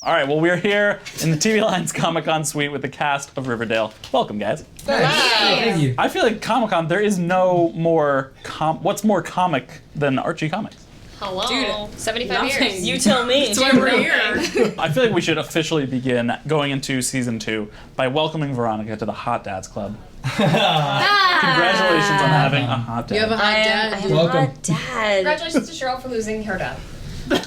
All right, well, we're here in the TVLine's Comic-Con suite with the cast of Riverdale. Welcome, guys. Thank you. I feel like Comic-Con, there is no more, what's more comic than Archie Comics? Hello. Dude, 75 years. You tell me. That's why we're here. I feel like we should officially begin going into season 2 by welcoming Veronica to the Hot Dads Club. Congratulations on having a hot dad. You have a hot dad. I have Welcome. a hot dad. Congratulations to Cheryl for losing her dad.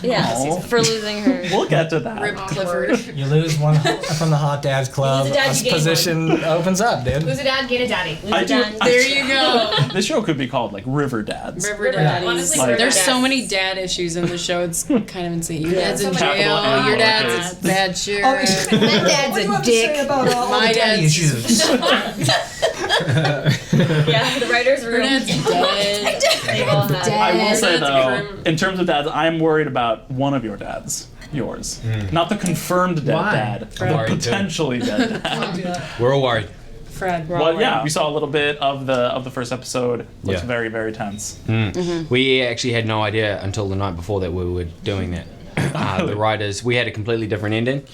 Yeah, for losing her. We'll get to that. Rip Clifford. You lose one from the Hot Dads Club. Lose a dad, you gain position opens up, dude. Lose a dad, gain a daddy. There you go. This show could be called like River Dads. River Daddies. Honestly, Like- There's River so dads. many dad issues in the show. It's kind of insane. Your dad's in Capital jail. N Your lowercase. dad's a bad sheriff. My dad's a dick. My daddy dad's issues. Yeah, the writer's Her room. dad's dead. They've all had it. I will say Dad's though, in terms of dads, I'm worried about one of your dads. Yours. Not the confirmed dead Why? dad, the Worried too. potentially dead dad. We're all worried. Fred. Well, yeah, we saw a little bit of the first episode. Looks Yeah. very, very tense. We actually had no idea until the night before that we were doing that. The writers, we had a completely different ending,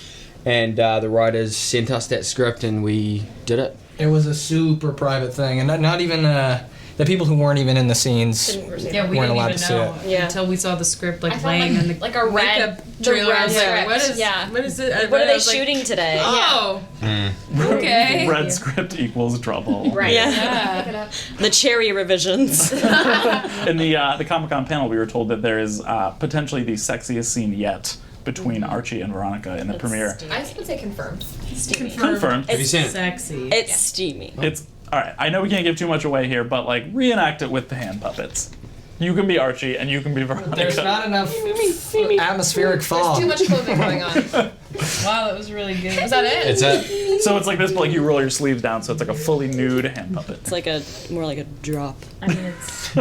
and the writers sent us that script, and we did it. It was a super private thing, and not even the people who weren't even in the scenes. Yeah, we weren't didn't allowed even to see know it. Yeah. until we saw the script I like felt laying in the like a red, makeup the trailer. red I was like, script. what is? Yeah. What is it? I What read are it, I they was like, shooting today? Oh. Okay. Red script equals trouble. Right. Yeah. Pick it up. The cherry revisions. In the Comic-Con panel, we were told that there is potentially the sexiest scene yet between Archie and Veronica in the premiere. I just would say confirmed. Confirmed. Have you seen it? Sexy. It's steamy. It's all right. I know we can't give too much away here, but like reenact it with the hand puppets. You can be Archie and you can be Veronica. There's not enough atmospheric fog. There's too much clothing going on. Wow, that was really good. Was that it? It's a. So it's like this, but like you roll your sleeves down, so it's like a fully nude hand puppet. It's like more like a drop. I mean, it's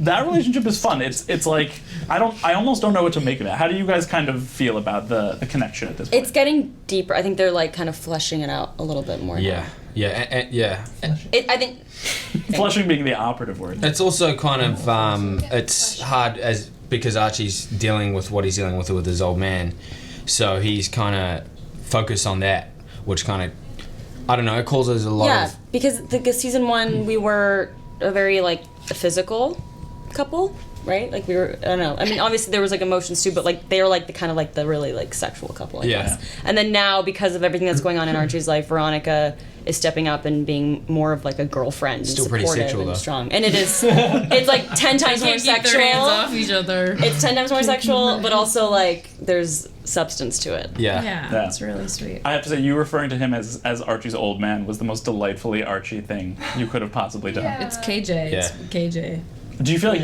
That relationship is fun. It's like I almost don't know what to make of it. How do you guys kind of feel about the connection at this point? It's getting deeper. I think they're like kind of fleshing it out a little bit more. Yeah, yeah. I think Flushing being the operative word. It's also kind of it's hard because Archie's dealing with what he's dealing with his old man, so he's kind of focused on that, which kind of I don't know. It causes a lot yeah, of because the season 1 we were a very like physical couple, right? Like we were. I don't know. I mean, obviously there was like emotions too, but like they were like the kind of like the really like sexual couple. I guess. And then now because of everything that's going on in Archie's life, Veronica is stepping up and being more of like a girlfriend, Still and pretty supportive sexual, and though. strong. And it is. It's like 10 times more can't keep sexual. their hands off each other. It's 10 times more sexual, but also like there's substance to it. yeah. Yeah. It's really sweet. I have to say, you referring to him as Archie's old man was the most delightfully Archie thing you could have possibly done. Yeah. It's KJ. It's KJ. Do you feel like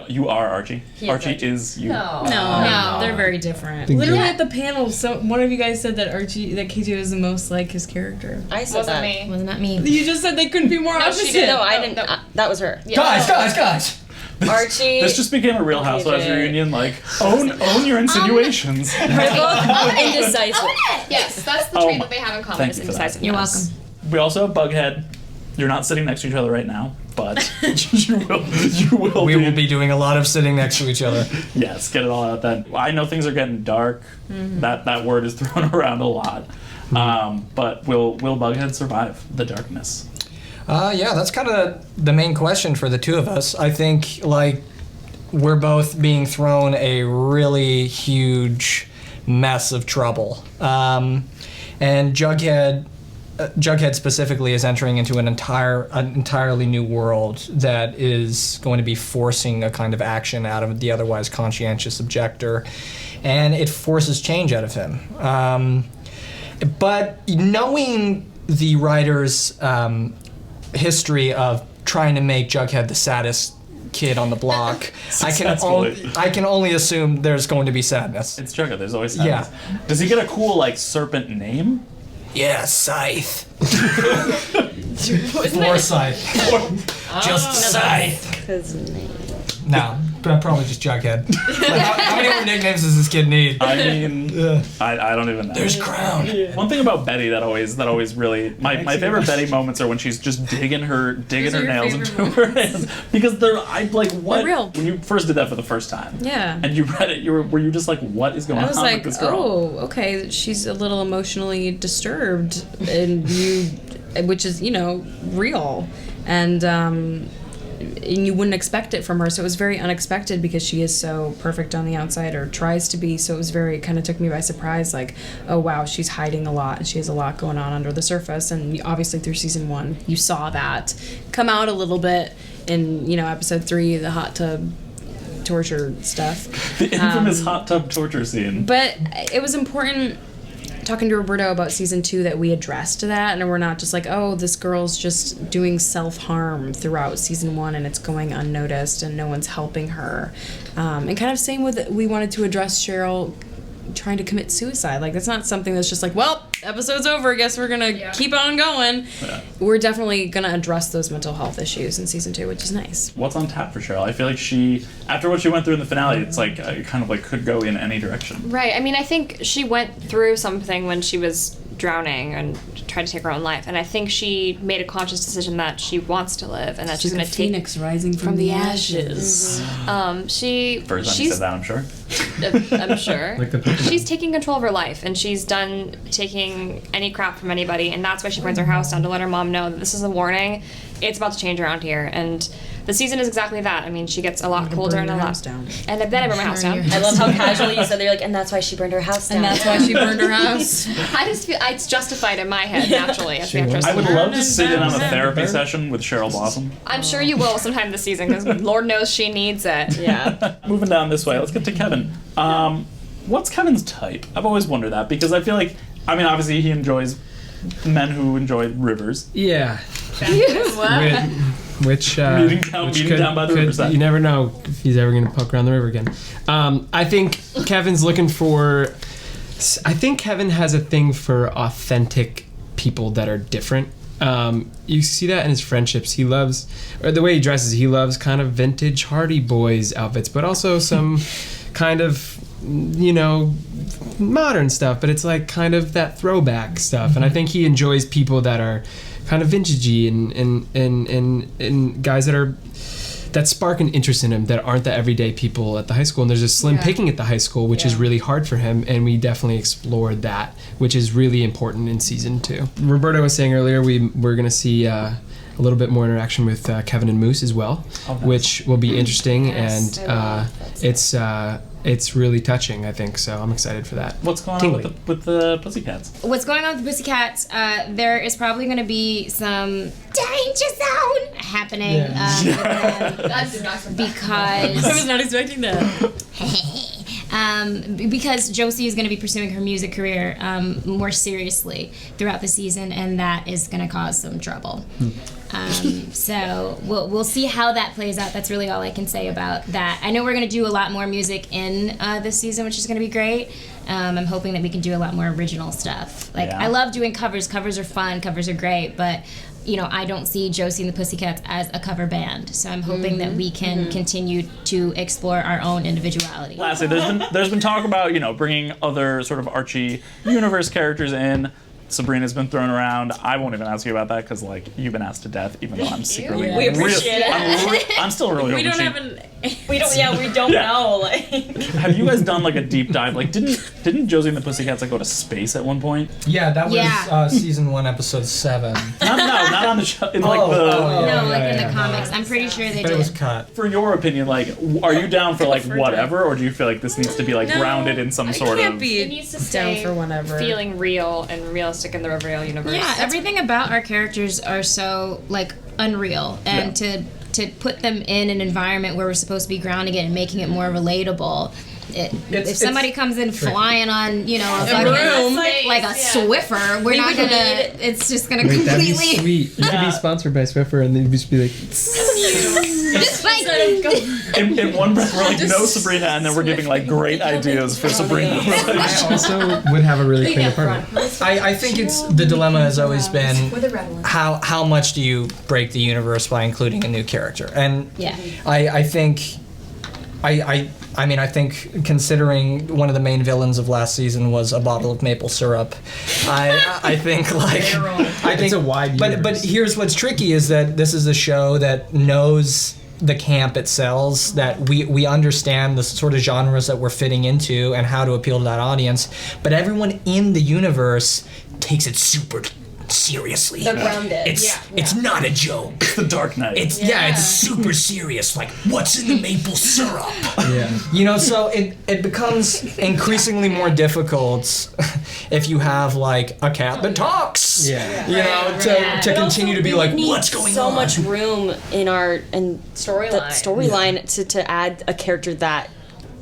you are Archie? He is Archie Archie. is you. No, they're very different. Literally at the panel, so one of you guys said that KJ was the most like his character. I said Wasn't that. me. Wasn't that me? You just said they couldn't be more No, she opposite. did. No, I No, didn't. no. That was her. Guys! Archie. This just became a Real Housewives KJ. reunion. Like own your insinuations. They're both indecisive. Yes, that's the Oh trait my- that they have in common. Thank is you for that. indecisiveness. You're welcome. We also have Bughead. You're not sitting next to each other right now, but you will. We will be doing a lot of sitting next to each other. Yes, get it all out. Then I know things are getting dark. That word is thrown around a lot. But will Bughead survive the darkness? Yeah, that's kind of the main question for the two of us. I think, like, we're both being thrown a really huge mess of trouble. And Jughead specifically is entering into an entirely new world that is going to be forcing a kind of action out of the otherwise conscientious objector, and it forces change out of him. But knowing the writer's history of trying to make Jughead the saddest kid on the block, I can only assume there's going to be sadness. It's Jughead. There's always sadness. Yeah. Does he get a cool like serpent name? Yeah, Scythe. Forsyth. Just Scythe. His name. No, but probably just Jughead. Like, how many many nicknames does this kid need? I mean, I don't even know. There's Crown. One thing about Betty that always really my favorite Betty moments are when she's just digging her Those are your nails favorite into her hands because I like what They're real. when you first did that for the first time. Yeah. And you read it, were you just like, what is going I was on like, with this girl? oh, okay, she's a little emotionally disturbed, which is, real. And you wouldn't expect it from her, so it was very unexpected because she is so perfect on the outside, or tries to be, so it kind of took me by surprise, like, oh wow, she's hiding a lot, and she has a lot going on under the surface, and obviously through season 1, you saw that come out a little bit in, episode 3, the hot tub torture stuff. The infamous hot tub torture scene. But it was important talking to Roberto about season 2 that we addressed that, and we're not just like, oh, this girl's just doing self-harm throughout season 1 and it's going unnoticed and no one's helping her. And kind of same with, we wanted to address Cheryl trying to commit suicide. Like, that's not something that's just like, well, episode's over, I guess we're gonna keep on going. Yeah. We're definitely gonna address those mental health issues in season 2, which is nice. What's on tap for Cheryl? I feel like she, after what she went through in the finale, it's like, it kind of like could go in any direction. Right. I mean, I think she went through something when she was drowning and tried to take her own life, and I think she made a conscious decision that she wants to live and that she's going to take phoenix rising from the ashes. Mm-hmm. First time you said that, I'm sure. I'm sure. Like she's taking control of her life, and she's done taking any crap from anybody, and that's why she burns her house down to let her mom know that this is a warning. It's about to change around here, and the season is exactly that. I mean, she gets a lot colder and a lot down. And then I burn my house down. I love how casually you said they're like, and that's why she burned her house down. And that's why she burned her house. I just feel it's justified in my head naturally as the actress. I would love to sit in on a therapy session with Cheryl Blossom. I'm sure you will sometime this season because Lord knows she needs it. Yeah. Moving down this way, let's get to Kevin. What's Kevin's type? I've always wondered that because I feel like, I mean, obviously he enjoys men who enjoy rivers. Yeah. What? Which meeting down by the riverside. You never know if he's ever going to poke around the river again. I think Kevin's looking for. I think Kevin has a thing for authentic people that are different. You see that in his friendships. He loves, or the way he dresses. He loves kind of vintage Hardy Boys outfits, but also some kind of, modern stuff. But it's like kind of that throwback stuff. And I think he enjoys people that are kind of vintagey and guys that spark an interest in him that aren't the everyday people at the high school. And there's a slim picking at the high school, which is really hard for him, and we definitely explored that, which is really important in season 2. Roberto was saying earlier we're going to see a little bit more interaction with Kevin and Moose as well, which will be interesting, and it's really touching, I think, so I'm excited for that. What's going on with the Pussycats? What's going on with the Pussycats? There is probably going to be some danger zone happening because I was not expecting that. because Josie is going to be pursuing her music career more seriously throughout the season, and that is going to cause some trouble. So we'll see how that plays out. That's really all I can say about that. I know we're going to do a lot more music in this season, which is going to be great. I'm hoping that we can do a lot more original stuff. I love doing covers. Covers are fun. Covers are great, but I don't see Josie and the Pussycats as a cover band. So I'm hoping that we can continue to explore our own individuality. Lastly, there's been talk about bringing other sort of Archie universe characters in. Sabrina's been thrown around. I won't even ask you about that because you've been asked to death, even though I'm secretly. We appreciate it. I'm still really. We don't have We don't know. Have you guys done a deep dive? Didn't Josie and the Pussycats go to space at one point? Yeah, that was season 1, episode 7. Not on the show. In in the comics. I'm pretty sure they did. It was cut. For your opinion, are you down for whatever, or do you feel like this needs to be grounded in some sort of? It needs to stay down for whatever. Feeling real and realistic in the Riverdale universe. Yeah, everything about our characters are so unreal, and to put them in an environment where we're supposed to be grounding it and making it more relatable. If somebody comes in flying on, a fucking like a Swiffer, we're not gonna. It's just gonna completely. That'd be sweet. You could be sponsored by Swiffer, and they'd just be like. Just in one breath, we're no Sabrina, and then we're giving great ideas for Sabrina. I also would have a really clean apartment. I think the dilemma has always been how much do you break the universe by including a new character, and I think I mean, I think considering one of the main villains of last season was a bottle of maple syrup, I think like I think It's a wide But universe. here's what's tricky is that this is a show that knows the camp it sells, that we understand the sort of genres that we're fitting into and how to appeal to that audience, but everyone in the universe takes it super seriously. They're grounded. It's not a joke. The Dark Knight. It's super serious. Like, what's in the maple syrup? Yeah. You know, so it becomes increasingly more difficult if you have like a cat that talks. Yeah. You know, to But continue also, to be we like, need what's going so on? much room in our Storyline. storyline to add a character that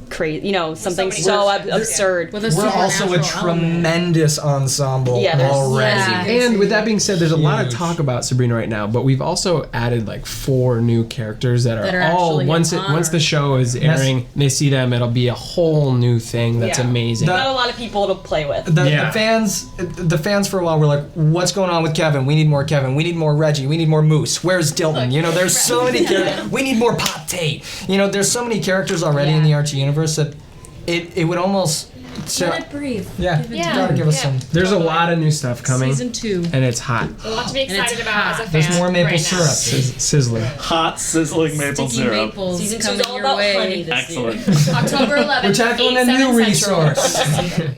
crazy, you know, something many so characters. absurd. With a We're also a supernatural element. tremendous ensemble Yeah, there's- already. Yeah. And with that being said, there's a lot of Huge. talk about Sabrina right now, but we've also added like 4 new characters that That are are all actually once in once the show is airing, they see them, it'll be a whole new thing that's Yeah. amazing. Not a lot of people to play with. The fans for a while were like, what's going on with Kevin? We need more Kevin. We need more Reggie. We need more Moose. Where's Dilton? You know, there's so many characters. We need more Pop Tate. You know, there's so many characters already in the Archie universe that it would almost... Let it breathe. Yeah, Yeah. you gotta give us some... There's a lot of new stuff coming, Season 2. and it's hot. A lot to be And it's excited about as a fan. There's more maple right syrup. now. Sizzling. Hot, sizzling maple Sticky syrup. maples Season 2's coming all your about honey honey this year. Excellent. October 11th. We're tackling a 8/7 new Central. resource.